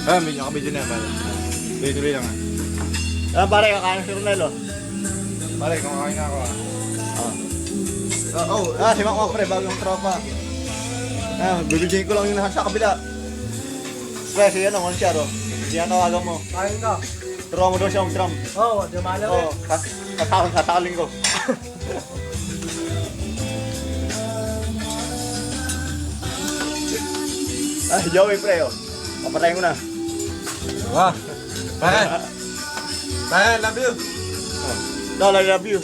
Medyo nakabidyo na yan, pare. Tuloy-tuloy lang. Pare, kakain si Ronel, oh. Pare, kumakain na ako. Si Mac pre, bagong tropa. Bibigyan ko lang yung nasa kabila. Pre, si ano, Monsiar, oh. Diyan tawagan mo. Kain ka. Turuan mo daw siya mag-drum. Oo, dumalaw eh. Sasakaling ko. Joey, pre, oh. Papatayin ko na. Wah! Pare! Pare, love you! I love you.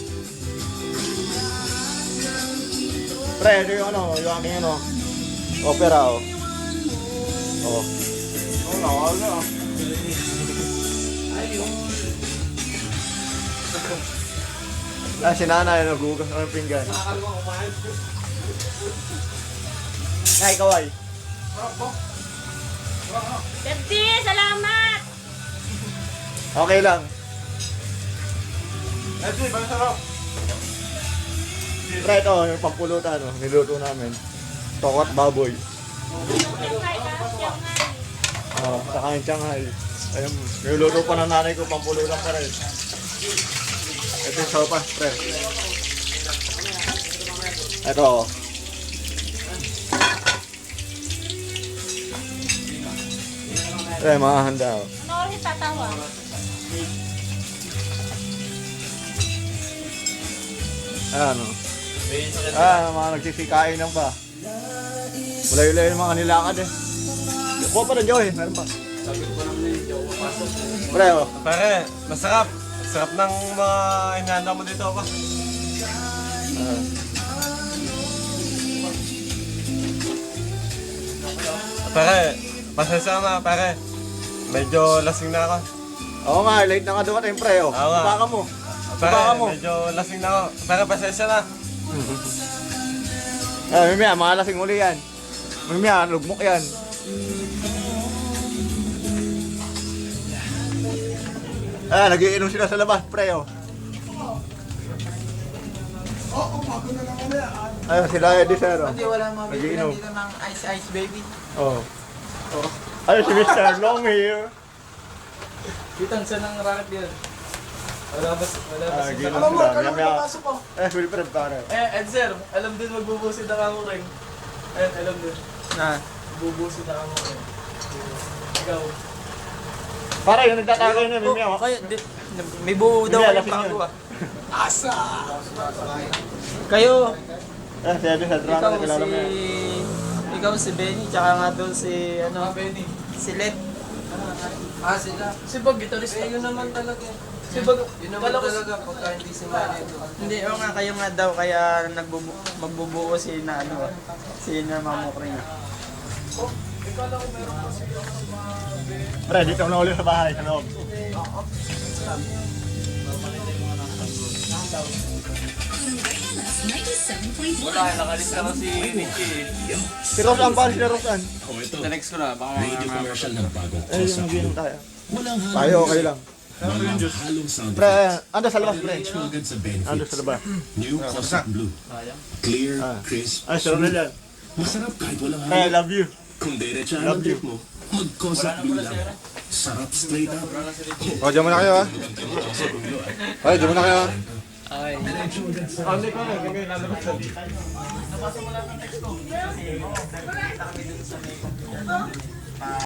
Pre, ito yung ano, yung aking ano, opera, oh. Oh. Nakakala, ah. Si nanay, nagugas ng pinggan. Ay, kaway. Pepsi, salamat! Okay lang. Pepsi, bang sarap! Pre, ito, yung pampulutan, no? Niluto namin. Tokot baboy. Shanghai ka, Shanghai. Saka yung Shanghai. Ayun, niluto pa ng nanay ko, pampulutan pa rin. Ito yung sopas, pre. Ito, oh. Pre, mga handa, oh. Ano ulit tatawa? Ayan, oh. Mga nagsisikain lang pa. Mulay-ulay yung mga nilakad, eh. Buka pa rin, Joey. Meron pa. Pre, oh. Pare, masarap! Sarap ng mga inanda mo dito pa. Pare, pasensya na pare. Medyo lasing na ako. Oo nga, late na nga dumating, pre, oh. Oo nga. Baka mo. Pare, Baka mo. medyo lasing na ako. Pare, pasensya na. Mimaya, mga lasing uli yan. Mimaya, lugmok yan. Nagiinom sila sa labas, pre, oh. Ayun, sila Eddie, sir, oh. Hindi, wala mga Nagiinom. dito ng ice baby. Oh. Ayun, si Mr. Long here. Kitang sa ng racket yun. Wala ba Nagiinom sila. Mimaya, Wilfred, pare. Ed sir, alam din magbubusid na kamo rin. Alam din. Bubusid na kamo rin. Ikaw. Pare, yung nagtatagay na, Mimaya, oh. May buo daw Mimaya, kayong lasing yun. bago ah. Asa! Kayo, Si Eddie, sa drama, ikaw kilala mo yan. ikaw si Benny, tsaka nga doon si Benny. Si Let. Sila. Si Bag, gitarista. Yun naman talaga. Si Bag, yun naman talaga pagka hindi si Manny. Hindi, nga kayo nga daw kaya magbubuo si na ano, si na mamukri nga. Pre, dito na ulit sa bahay, sa loob. Wala, nakalis na si Nicky. Si Rosan, pare, si Rosan. Next ko na, baka Radio commercial ng bagong Yung Cossack nagiinom Blue. tayo. Walang Tayo, okay lang. Mga halong sound Pre, effects. ando sa labas, pre. Diretso agad sa Ando sa benefits. labas. New Cossack Blue. Clear, crisp, Ay, si Ronel yan. masarap kahit walang Pre, I halong. love you. Kung diretso ang trip mo, mag-Cossack Blue lang. Sarap straight up. O, dyan muna kayo ha. Ay, dyan muna kayo ha. Okay. Hindi ko na, kami lalabas sa dito.